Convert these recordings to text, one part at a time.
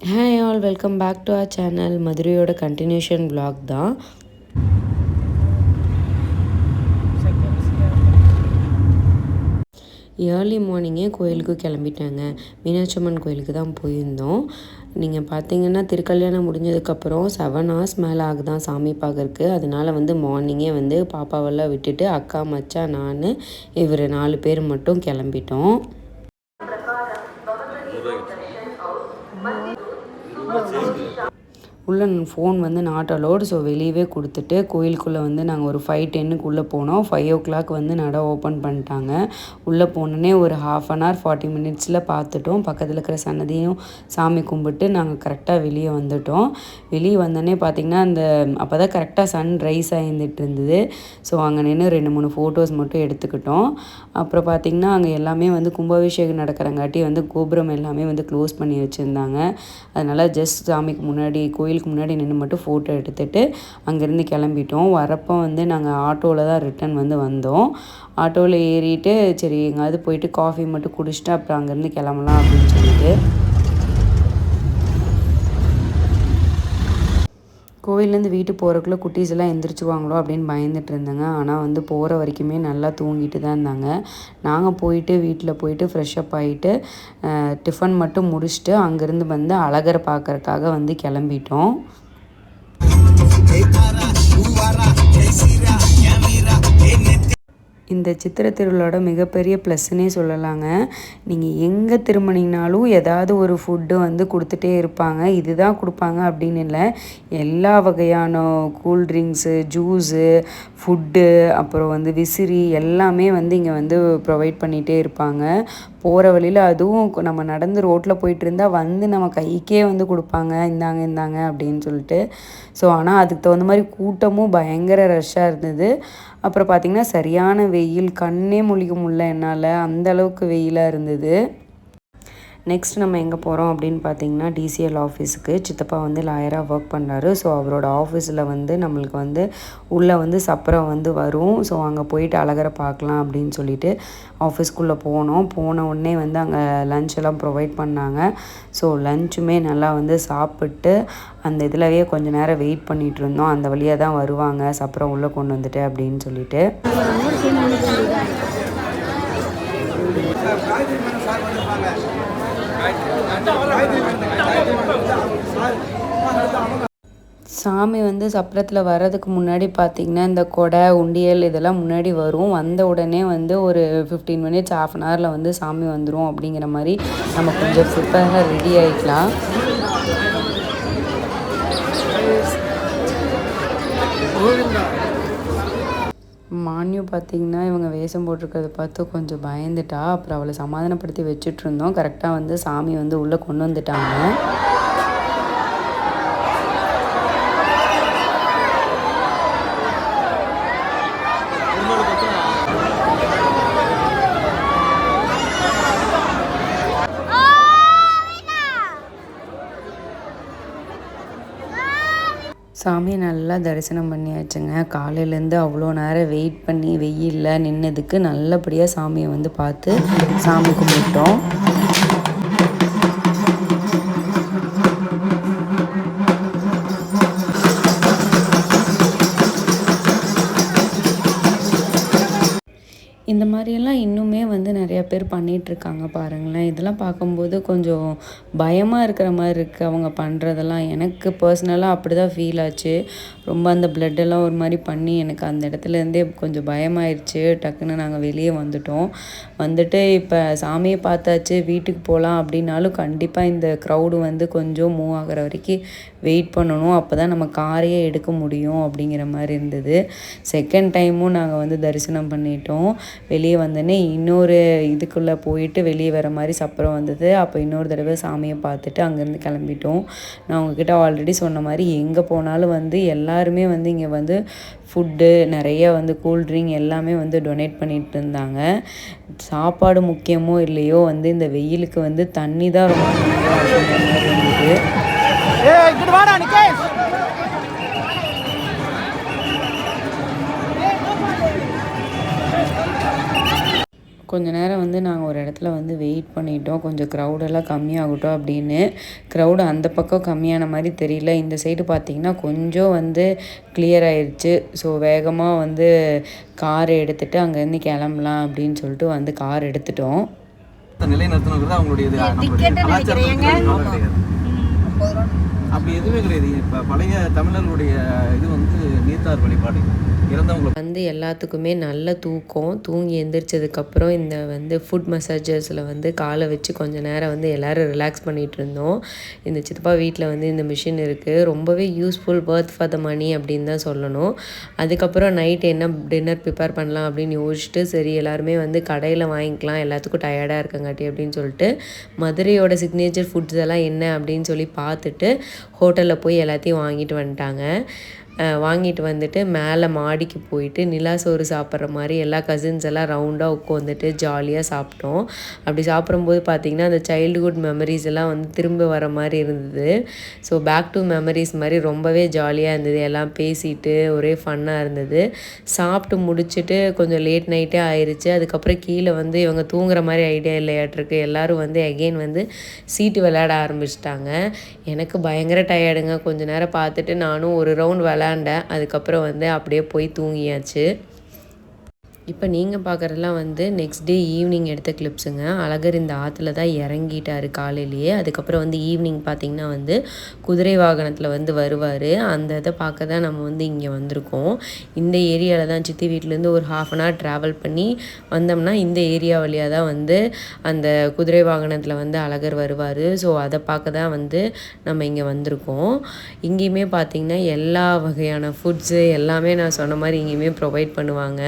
Hi all, welcome back to our channel. மதுரையோட continuation vlog தான். Early மார்னிங்கே கோயிலுக்கு கிளம்பிட்டாங்க. மீனாட்சி அம்மன் கோயிலுக்கு தான் போயிருந்தோம். நீங்கள் பார்த்தீங்கன்னா திருக்கல்யாணம் முடிஞ்சதுக்கப்புறம் 7 hours மேலே ஆகுதான் சாமி பார்க்கறக்கு. அதனால் மார்னிங்கே பாப்பாவெல்லாம் விட்டுட்டு அக்கா, மச்சான், நான், இவர் 4 பேர் மட்டும் கிளம்பிட்டோம். உள்ளே ஃபோன் நாட் அலோடு. ஸோ வெளியவே கொடுத்துட்டு கோயிலுக்குள்ளே நாங்கள் ஒரு 5:10 போனோம். 5 o'clock நடை ஓப்பன் பண்ணிட்டாங்க. உள்ளே போனோன்னே ஒரு 1/2 hour 40 minutes பார்த்துட்டோம். பக்கத்தில் இருக்கிற சன்னதியும் சாமி கும்பிட்டு நாங்கள் கரெக்டாக வெளியே வந்துட்டோம். வெளியே வந்தோடனே பார்த்திங்கன்னா அப்போ தான் கரெக்டாக சன் ரைஸ் ஆகிருந்துட்டு இருந்தது. ஸோ அங்கே நின்று 2-3 ஃபோட்டோஸ் மட்டும் எடுத்துக்கிட்டோம். அப்புறம் பார்த்திங்கன்னா அங்கே எல்லாமே கும்பாபிஷேகம் நடக்கிறங்காட்டி கோபுரம் எல்லாமே க்ளோஸ் பண்ணி வச்சுருந்தாங்க. அதனால் ஜஸ்ட் சாமிக்கு முன்னாடி கோயிலுக்கு முன்னாடி நின்று மட்டும் ஃபோட்டோ எடுத்துகிட்டு அங்கேருந்து கிளம்பிட்டோம். வரப்போ நாங்கள் ஆட்டோவில் தான் ரிட்டன் வந்தோம். ஆட்டோவில் ஏறிட்டு சரி எங்கேயாவது போயிட்டு காஃபி மட்டும் குடிச்சிட்டு அப்புறம் அங்கேருந்து கிளம்பலாம் அப்படின்னு சொல்லிட்டு கோவிலேருந்து வீட்டுக்கு போகிறக்குள்ளே குட்டீஸ் எல்லாம் எந்திரிச்சுவாங்களோ அப்படின்னு பயந்துட்டு இருந்தேங்க. ஆனால் போகிற வரைக்குமே நல்லா தூங்கிட்டு தான் இருந்தாங்க. நாங்கள் போயிட்டு வீட்டில் போயிட்டு ஃப்ரெஷ்அப் ஆகிட்டு டிஃபன் மட்டும் முடிச்சுட்டு அங்கேருந்து அழகரை பார்க்குறக்காக கிளம்பிட்டோம். இந்த சித்திரை திருவிழாவோட மிகப்பெரிய ப்ளஸ்ன்னே சொல்லலாங்க. நீங்கள் எங்கே திரும்பினீங்கனாலும் ஏதாவது ஒரு ஃபுட்டு கொடுத்துட்டே இருப்பாங்க. இதுதான் கொடுப்பாங்க அப்படின்னு இல்லை. எல்லா வகையான கூல்ட்ரிங்க்ஸு, ஜூஸு, ஃபுட்டு, அப்புறம் விசிறி எல்லாமே இங்கே ப்ரொவைட் பண்ணிகிட்டே இருப்பாங்க. போகிற வழியில் அதுவும் நம்ம நடந்து ரோட்டில் போயிட்டு இருந்தால் நம்ம கைக்கே கொடுப்பாங்க, இந்தாங்க இந்தாங்க அப்படின்னு சொல்லிட்டு. ஸோ ஆனால் அதுக்கு தகுந்த மாதிரி கூட்டமும் பயங்கர ரஷ்ஷாக இருந்தது. அப்புறம் பார்த்திங்கன்னா சரியான வெயில், கண்ணே முழிக்க முடியல என்னால், அந்தளவுக்கு வெயிலாக இருந்தது. நெக்ஸ்ட் நம்ம எங்கே போகிறோம் அப்படின்னு பார்த்தீங்கன்னா டிசிஎல் ஆஃபீஸுக்கு. சித்தப்பா லாயராக ஒர்க் பண்ணுறாரு. ஸோ அவரோட ஆஃபீஸில் நம்மளுக்கு உள்ளே சப்பரம் வரும். ஸோ அங்கே போயிட்டு அழகரை பார்க்கலாம் அப்படின்னு சொல்லிட்டு ஆஃபீஸ்க்குள்ளே போனோம். போன உடனே அங்கே லன்ச் எல்லாம் ப்ரொவைட் பண்ணாங்க. ஸோ லன்ச்சுமே நல்லா சாப்பிட்டு அந்த இதிலவே கொஞ்சம் நேரம் வெயிட் பண்ணிகிட்டு இருந்தோம். அந்த வழியாக தான் வருவாங்க, சப்பரம் உள்ளே கொண்டு வந்துட்டு அப்படின்னு சொல்லிட்டு. சாமி சப்பரத்தில் வர்றதுக்கு முன்னாடி பார்த்திங்கன்னா இந்த கொடை, உண்டியல் இதெல்லாம் முன்னாடி வரும். வந்த உடனே ஒரு 15 minutes 1/2 hourல சாமி வந்துடும் அப்படிங்கிற மாதிரி நம்ம கொஞ்சம் ப்ரிப்பேராக ரெடி ஆகிக்கலாம். மானியூ பார்த்திங்கன்னா இவங்க வேஷம் போட்டிருக்கிறத பார்த்து கொஞ்சம் பயந்துட்டா. அப்புறம் அவளை சமாதானப்படுத்தி வச்சுட்ருந்தோம். கரெக்டாக சாமி உள்ளே கொண்டு வந்துட்டாங்க. சாமியை நல்லா தரிசனம் பண்ணியாச்சுங்க. காலையிலேருந்து அவ்வளோ நேரம் வெயிட் பண்ணி வெயிலில் நின்னதுக்கு நல்லபடியாக சாமியை பார்த்து சாமி கும்பிட்டோம். இந்த மாதிரியெல்லாம் இன்னுமே நிறையா பேர் பண்ணிகிட்ருக்காங்க பாருங்களேன். இதெல்லாம் பார்க்கும்போது கொஞ்சம் பயமாக இருக்கிற மாதிரி இருக்குது அவங்க பண்ணுறதெல்லாம். எனக்கு பர்சனலாக அப்படி தான் ஃபீல் ஆச்சு. ரொம்ப அந்த பிளட்டெல்லாம் ஒரு மாதிரி பண்ணி எனக்கு அந்த இடத்துலேருந்தே கொஞ்சம் பயமாயிருச்சு. டக்குன்னு நாங்கள் வெளியே வந்துட்டோம். இப்போ சாமியை பார்த்தாச்சு, வீட்டுக்கு போகலாம் அப்படின்னாலும் கண்டிப்பாக இந்த க்ரௌடு கொஞ்சம் மூவ் ஆகிற வரைக்கும் வெயிட் பண்ணணும். அப்போ தான் நம்ம காரையே எடுக்க முடியும் அப்படிங்கிற மாதிரி இருந்தது. செகண்ட் டைமும் நாங்கள் தரிசனம் பண்ணிட்டோம். வெளியே வந்தோடனே இன்னொரு இதுக்குள்ளே போயிட்டு வெளியே வர மாதிரி சப்பரம் வந்தது. அப்போ இன்னொரு தடவை சாமியை பார்த்துட்டு அங்கேருந்து கிளம்பிட்டோம். நான் உங்ககிட்ட ஆல்ரெடி சொன்ன மாதிரி எங்கே போனாலும் எல்லாருமே இங்கே ஃபுட்டு நிறைய கூல்ட்ரிங்க் எல்லாமே டொனேட் பண்ணிட்டு இருந்தாங்க. சாப்பாடு முக்கியமோ இல்லையோ இந்த வெயிலுக்கு தண்ணி தான் ரொம்ப முக்கியம் அப்படிங்கிற மாதிரி இருந்தது. கொஞ்ச நேரம் வந்து நாங்கள் ஒரு இடத்துல வந்து வெயிட் பண்ணிட்டோம், கொஞ்சம் க்ரௌடெல்லாம் கம்மியாகட்டும் அப்படின்னு. க்ரௌடு அந்த பக்கம் கம்மியான மாதிரி தெரியல. இந்த சைடு பார்த்திங்கன்னா கொஞ்சம் வந்து கிளியர் ஆயிடுச்சு. ஸோ வேகமாக வந்து கார் எடுத்துகிட்டு அங்கேருந்து கிளம்பலாம் அப்படின்னு சொல்லிட்டு வந்து கார் எடுத்துட்டோம். நிலைநிறுத்தணுங்கிறது அவங்களுடைய அப்படி எதுவுமே கிடையாது. இப்போ பழைய தமிழர்களுடைய இது வந்து நீர்த்தார் வழிபாடு. இறந்தவங்களுக்கு வந்து எல்லாத்துக்குமே நல்ல தூக்கம். தூங்கி எந்திரிச்சதுக்கப்புறம் இந்த வந்து ஃபுட் மசாஜர்ஸில் வந்து காலை வச்சு கொஞ்சம் நேரம் வந்து எல்லோரும் ரிலாக்ஸ் பண்ணிகிட்டு இருந்தோம். இந்த சித்தப்பா வீட்டில் வந்து இந்த மிஷின் இருக்குது. ரொம்பவே யூஸ்ஃபுல், ஒர்த் ஃபார் த மணி அப்படின்னு தான் சொல்லணும். அதுக்கப்புறம் நைட் என்ன டின்னர் ப்ரிப்பேர் பண்ணலாம் அப்படின்னு யோசிச்சுட்டு சரி எல்லாருமே வந்து கடையில் வாங்கிக்கலாம், எல்லாத்துக்கும் டயர்டாக இருக்கங்காட்டி அப்படின்னு சொல்லிட்டு மதுரையோட சிக்னேச்சர் ஃபுட்ஸ் எல்லாம் என்ன அப்படின்னு சொல்லி பார்த்துட்டு ஹோட்டலில் போய் எல்லாத்தையும் வாங்கிட்டு வந்துட்டாங்க. வாங்கிட்டு வந்துட்டு மேலே மாடிக்கு போயிட்டு நிலா சோறு சாப்பிட்ற மாதிரி எல்லா கசின்ஸ் எல்லாம் ரவுண்டாக உட்காந்துட்டு ஜாலியாக சாப்பிட்டோம். அப்படி சாப்பிடும்போது பார்த்திங்கன்னா அந்த சைல்டுஹுட் மெமரிஸ் எல்லாம் வந்து திரும்ப வர மாதிரி இருந்தது. ஸோ பேக் டு மெமரிஸ் மாதிரி ரொம்பவே ஜாலியாக இருந்தது. எல்லாம் பேசிட்டு ஒரே ஃபன்னாக இருந்தது. சாப்பிட்டு முடிச்சுட்டு கொஞ்சம் லேட் நைட்டே ஆயிடுச்சு. அதுக்கப்புறம் கீழே வந்து இவங்க தூங்குற மாதிரி ஐடியா இல்லையாட்டிருக்கு. எல்லோரும் வந்து எகெயின் வந்து சீட்டு விளையாட ஆரம்பிச்சிட்டாங்க. எனக்கு பயங்கர டயர்டுங்க. கொஞ்சம் நேரம் பார்த்துட்டு நானும் ஒரு ரவுண்ட் விளையாண்டேன். அதுக்கப்புறம் வந்து அப்படியே போய் தூங்கியாச்சு. இப்போ நீங்கள் பார்க்குறதுலாம் வந்து நெக்ஸ்ட் டே ஈவினிங் எடுத்த கிளிப்ஸுங்க. அழகர் இந்த ஆற்றுல தான் இறங்கிட்டார் காலையிலேயே. அதுக்கப்புறம் வந்து ஈவினிங் பார்த்திங்கன்னா வந்து குதிரை வாகனத்தில் வந்து வருவார். அந்த இதை பார்க்க தான் நம்ம வந்து இங்கே வந்திருக்கோம். இந்த ஏரியாவில் தான் சித்தி வீட்டிலேருந்து ஒரு 1/2 hour ட்ராவல் பண்ணி வந்தோம்னா இந்த ஏரியா வழியாக தான் வந்து அந்த குதிரை வாகனத்தில் வந்து அழகர் வருவார். ஸோ அதை பார்க்க தான் வந்து நம்ம இங்கே வந்திருக்கோம். இங்கேயுமே பார்த்திங்கன்னா எல்லா வகையான ஃபுட்ஸு எல்லாமே நான் சொன்ன மாதிரி இங்கேயுமே ப்ரொவைட் பண்ணுவாங்க.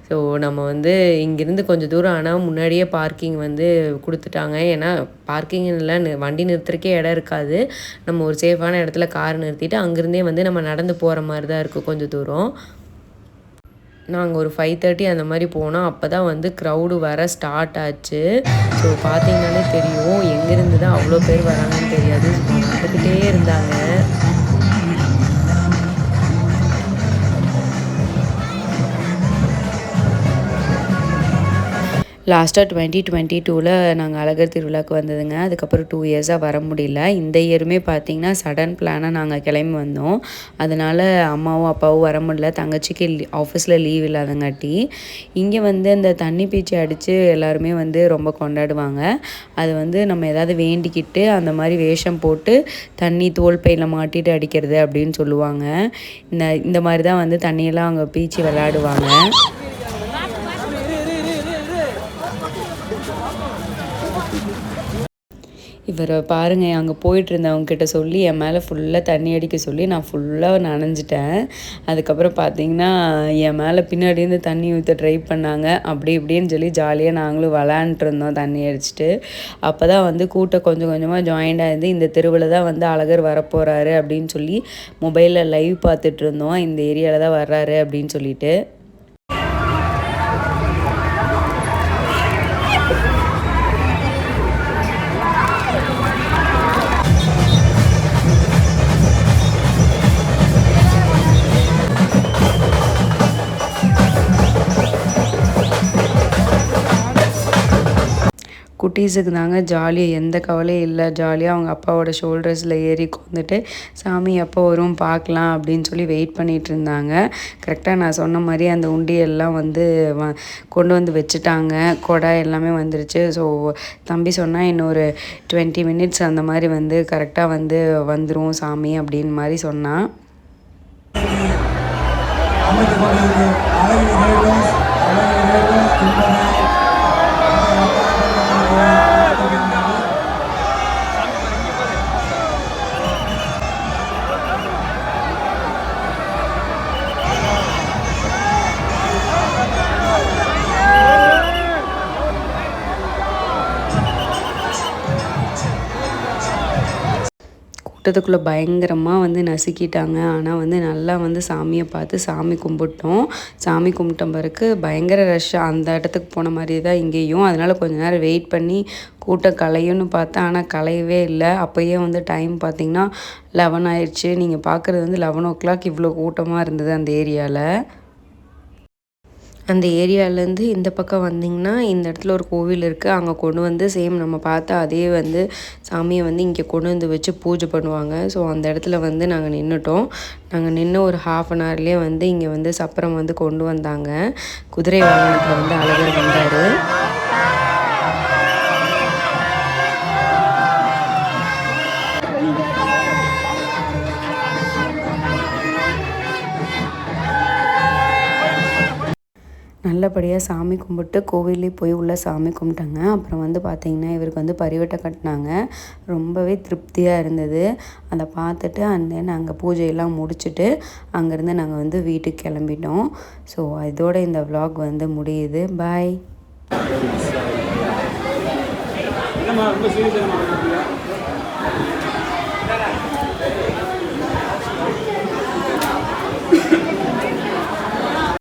ஸோ நம்ம வந்து இங்கேருந்து கொஞ்சம் தூரம் ஆனால் முன்னாடியே பார்க்கிங் வந்து கொடுத்துட்டாங்க. ஏன்னா பார்க்கிங்கில் வண்டி நிறுத்துறக்கே இடம் இருக்காது. நம்ம ஒரு சேஃபான இடத்துல கார் நிறுத்திட்டு அங்கேருந்தே வந்து நம்ம நடந்து போகிற மாதிரி தான் இருக்குது கொஞ்சம் தூரம். நாங்கள் ஒரு 5:30 அந்த மாதிரி போனோம். அப்போ தான் வந்து க்ரௌடு வர ஸ்டார்ட் ஆச்சு. ஸோ பார்த்தீங்கன்னாலே தெரியும் எங்கேருந்து தான் அவ்வளோ பேர் வராங்கன்னு தெரியாது. வந்துக்கிட்டே இருந்தாங்க. லாஸ்ட்டாக 2022 நாங்கள் அழகர் திருவிழாவுக்கு வந்ததுங்க. அதுக்கப்புறம் 2 இயர்ஸாக வர முடியல. இந்த இயருமே பார்த்திங்கன்னா சடன் பிளானாக நாங்கள் கிளம்பி வந்தோம். அதனால் அம்மாவும் அப்பாவும் வர முடியல. தங்கச்சிக்கு ஆஃபீஸில் லீவ் இல்லாதங்காட்டி இங்கே வந்து அந்த தண்ணி பீச்சி அடித்து எல்லாருமே வந்து ரொம்ப கொண்டாடுவாங்க. அது வந்து நம்ம ஏதாவது வேண்டிக்கிட்டு அந்த மாதிரி வேஷம் போட்டு தண்ணி தோல் பையில் மாட்டிட்டு அடிக்கிறது அப்படின்னு சொல்லுவாங்க. இந்த மாதிரி தான் வந்து தண்ணியெல்லாம் அங்கே பீச்சி விளையாடுவாங்க. இவரை பாருங்கள், அங்கே போயிட்டு இருந்தவங்ககிட்ட சொல்லி என் மேலே ஃபுல்லாக தண்ணி அடிக்க சொல்லி நான் ஃபுல்லாக நனைஞ்சிட்டேன். அதுக்கப்புறம் பார்த்திங்கன்னா என் மேலே பின்னாடி இருந்து தண்ணி ஊற்ற ட்ரை பண்ணாங்க. அப்படி இப்படின்னு சொல்லி ஜாலியாக நாங்களும் விளாண்டுட்டு இருந்தோம் தண்ணி அடிச்சுட்டு. அப்போ தான் வந்து கூட்டம் கொஞ்சம் கொஞ்சமாக ஜாயின்ட் ஆகிருந்து இந்த தெருவில் தான் வந்து அழகர் வரப்போகிறாரு அப்படின்னு சொல்லி மொபைலில் லைவ் பார்த்துட்டு இருந்தோம். இந்த ஏரியாவில் தான் வர்றாரு அப்படின்னு சொல்லிட்டு. குட்டீஸுக்கு தாங்க ஜாலியாக எந்த கவலையும் இல்லை. ஜாலியாக அவங்க அப்பாவோட ஷோல்டர்ஸில் ஏறி உட்காந்துட்டு சாமி எப்போ வரும் பார்க்கலாம் அப்படின்னு சொல்லி வெயிட் பண்ணிகிட்டு இருந்தாங்க. கரெக்டாக நான் சொன்ன மாதிரி அந்த உண்டியெல்லாம் வந்து கொண்டு வந்து வச்சுட்டாங்க. கொடை எல்லாமே வந்துருச்சு. ஸோ தம்பி சொன்னால் இன்னொரு 20 minutes அந்த மாதிரி வந்து கரெக்டாக வந்து வந்துடும் சாமி அப்படின்னு மாதிரி சொன்னான். கூட்டத்துக்குள்ளே பயங்கரமாக வந்து நசுக்கிட்டாங்க. ஆனால் வந்து நல்லா வந்து சாமியை பார்த்து சாமி கும்பிட்டோம். சாமி கும்பிட்ட பிறகு பயங்கர ரஷ் அந்த இடத்துக்கு போன மாதிரி தான் இங்கேயும். அதனால் கொஞ்சம் நேரம் வெயிட் பண்ணி கூட்டம் கலையும்னு பார்த்தேன். ஆனால் கலையவே இல்லை. அப்போயே வந்து டைம் பார்த்திங்கன்னா 11 ஆயிடுச்சு. நீங்கள் பார்க்குறது வந்து 11 o'clock இவ்வளோ கூட்டமாக இருந்தது அந்த ஏரியாவில். அந்த ஏரியாவிலேருந்து இந்த பக்கம் வந்திங்கன்னா இந்த இடத்துல ஒரு கோவில் இருக்குது. அங்கே கொண்டு வந்து சேம் நம்ம பார்த்தா அதே வந்து சாமியை வந்து இங்கே கொண்டு வந்து வச்சு பூஜை பண்ணுவாங்க. ஸோ அந்த இடத்துல வந்து நாங்கள் நின்றுட்டோம். நாங்கள் நின்று ஒரு 1/2 அன் ஹவர்லேயே வந்து இங்கே வந்து சப்பரம் வந்து கொண்டு வந்தாங்க. குதிரை வாகனத்தில் வந்து அழகர் வந்தார். நல்லபடியாக சாமி கும்பிட்டு கோவிலே போய் உள்ள சாமி கும்பிட்டாங்க. அப்புறம் வந்து பார்த்திங்கன்னா இவருக்கு வந்து பரிவட்டை கட்டினாங்க. ரொம்பவே திருப்தியாக இருந்தது. அதை பார்த்துட்டு தென் அங்கே பூஜையெல்லாம் முடிச்சுட்டு அங்கேருந்து நாங்கள் வந்து வீட்டுக்கு கிளம்பிட்டோம். ஸோ இதோட இந்த vlog வந்து முடியுது. பாய்.